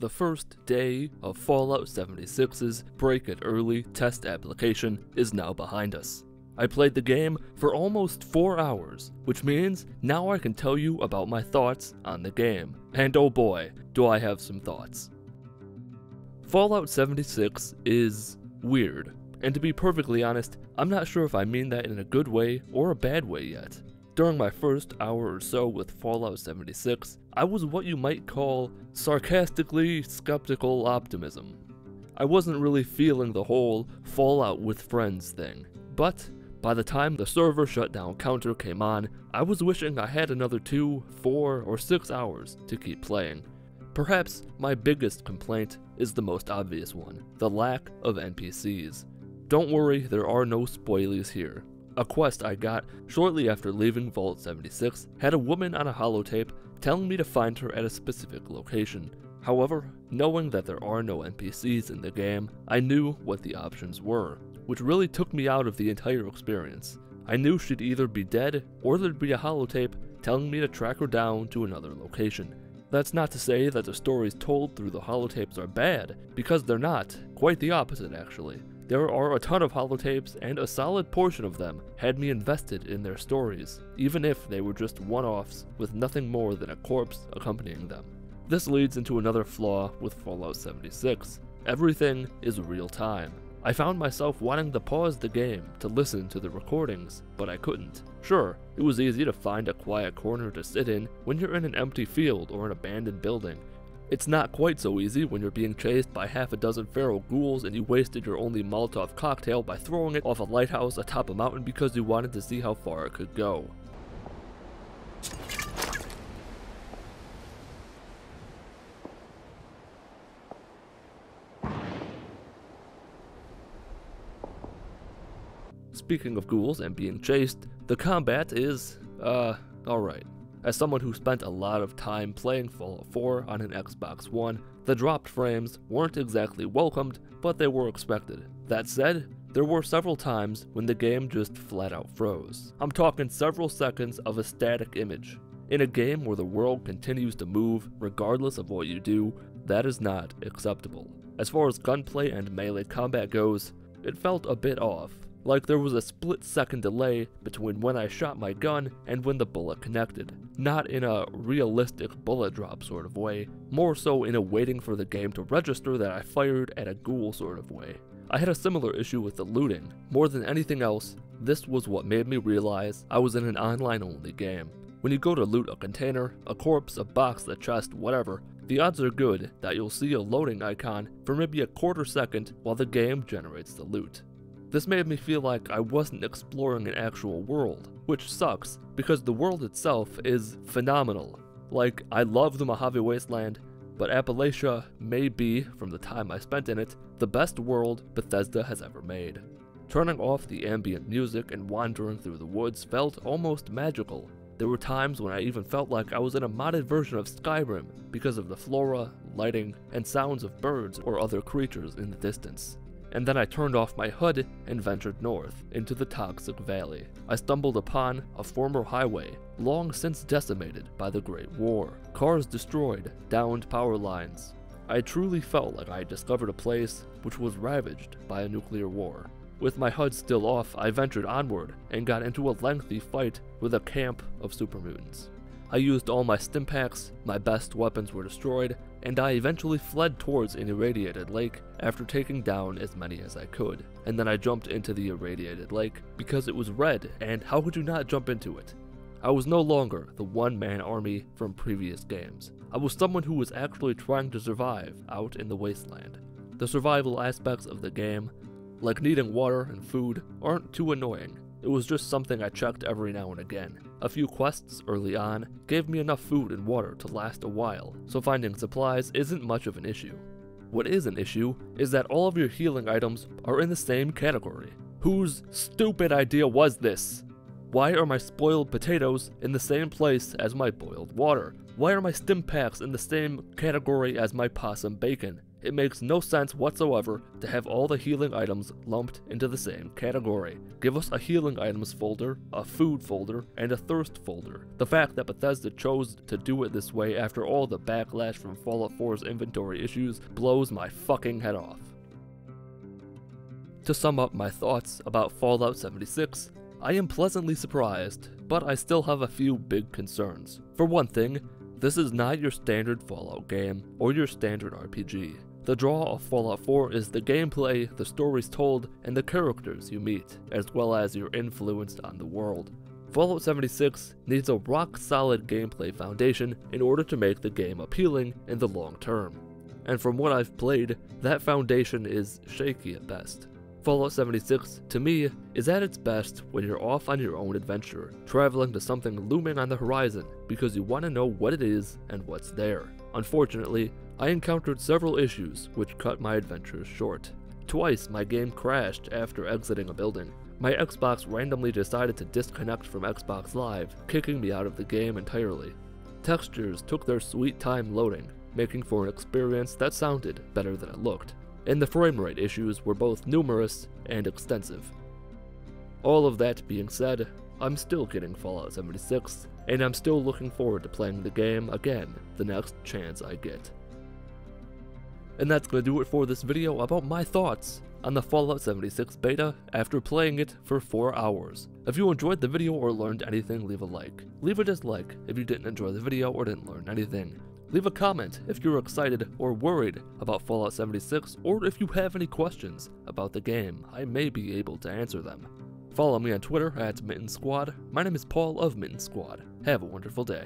The first day of Fallout 76's Break It Early test application is now behind us. I played the game for almost 4 hours, which means now I can tell you about my thoughts on the game. And oh boy, do I have some thoughts. Fallout 76 is weird, and to be perfectly honest, I'm not sure if I mean that in a good way or a bad way yet. During my first hour or so with Fallout 76, I was what you might call sarcastically skeptical optimism. I wasn't really feeling the whole Fallout with friends thing, but by the time the server shutdown counter came on, I was wishing I had another 2, 4, or 6 hours to keep playing. Perhaps my biggest complaint is the most obvious one, the lack of NPCs. Don't worry, there are no spoilies here. A quest I got shortly after leaving Vault 76 had a woman on a holotape telling me to find her at a specific location. However, knowing that there are no NPCs in the game, I knew what the options were, which really took me out of the entire experience. I knew she'd either be dead or there'd be a holotape telling me to track her down to another location. That's not to say that the stories told through the holotapes are bad, because they're not, quite the opposite actually. There are a ton of holotapes, and a solid portion of them had me invested in their stories, even if they were just one-offs with nothing more than a corpse accompanying them. This leads into another flaw with Fallout 76. Everything is real time. I found myself wanting to pause the game to listen to the recordings, but I couldn't. Sure, it was easy to find a quiet corner to sit in when you're in an empty field or an abandoned building. It's not quite so easy when you're being chased by half a dozen feral ghouls and you wasted your only molotov cocktail by throwing it off a lighthouse atop a mountain because you wanted to see how far it could go. Speaking of ghouls and being chased, the combat is, alright. As someone who spent a lot of time playing Fallout 4 on an Xbox One, the dropped frames weren't exactly welcomed, but they were expected. That said, there were several times when the game just flat out froze. I'm talking several seconds of a static image. In a game where the world continues to move regardless of what you do, that is not acceptable. As far as gunplay and melee combat goes, it felt a bit off. Like there was a split-second delay between when I shot my gun and when the bullet connected. Not in a realistic bullet drop sort of way, more so in a waiting for the game to register that I fired at a ghoul sort of way. I had a similar issue with the looting. More than anything else, this was what made me realize I was in an online-only game. When you go to loot a container, a corpse, a box, a chest, whatever, the odds are good that you'll see a loading icon for maybe a quarter second while the game generates the loot. This made me feel like I wasn't exploring an actual world, which sucks because the world itself is phenomenal. Like, I love the Mojave Wasteland, but Appalachia may be, from the time I spent in it, the best world Bethesda has ever made. Turning off the ambient music and wandering through the woods felt almost magical. There were times when I even felt like I was in a modded version of Skyrim because of the flora, lighting, and sounds of birds or other creatures in the distance. And then I turned off my HUD and ventured north, into the Toxic Valley. I stumbled upon a former highway, long since decimated by the Great War. Cars destroyed, downed power lines. I truly felt like I had discovered a place which was ravaged by a nuclear war. With my HUD still off, I ventured onward and got into a lengthy fight with a camp of super mutants. I used all my stim packs, my best weapons were destroyed, and I eventually fled towards an irradiated lake after taking down as many as I could. And then I jumped into the irradiated lake because it was red, and how could you not jump into it? I was no longer the one-man army from previous games. I was someone who was actually trying to survive out in the wasteland. The survival aspects of the game, like needing water and food, aren't too annoying. It was just something I checked every now and again. A few quests early on gave me enough food and water to last a while, so finding supplies isn't much of an issue. What is an issue is that all of your healing items are in the same category. Whose stupid idea was this? Why are my spoiled potatoes in the same place as my boiled water? Why are my stim packs in the same category as my possum bacon? It makes no sense whatsoever to have all the healing items lumped into the same category. Give us a healing items folder, a food folder, and a thirst folder. The fact that Bethesda chose to do it this way after all the backlash from Fallout 4's inventory issues blows my fucking head off. To sum up my thoughts about Fallout 76, I am pleasantly surprised, but I still have a few big concerns. For one thing, this is not your standard Fallout game or your standard RPG. The draw of Fallout 4 is the gameplay, the stories told, and the characters you meet, as well as your influence on the world. Fallout 76 needs a rock-solid gameplay foundation in order to make the game appealing in the long term. And from what I've played, that foundation is shaky at best. Fallout 76, to me, is at its best when you're off on your own adventure, traveling to something looming on the horizon because you want to know what it is and what's there. Unfortunately, I encountered several issues which cut my adventures short. Twice my game crashed after exiting a building. My Xbox randomly decided to disconnect from Xbox Live, kicking me out of the game entirely. Textures took their sweet time loading, making for an experience that sounded better than it looked. And the frame rate issues were both numerous and extensive. All of that being said, I'm still getting Fallout 76, and I'm still looking forward to playing the game again the next chance I get. And that's going to do it for this video about my thoughts on the Fallout 76 beta after playing it for 4 hours. If you enjoyed the video or learned anything, leave a like. Leave a dislike if you didn't enjoy the video or didn't learn anything. Leave a comment if you're excited or worried about Fallout 76, or if you have any questions about the game. I may be able to answer them. Follow me on Twitter at Mitten Squad. My name is Paul of Mitten Squad. Have a wonderful day.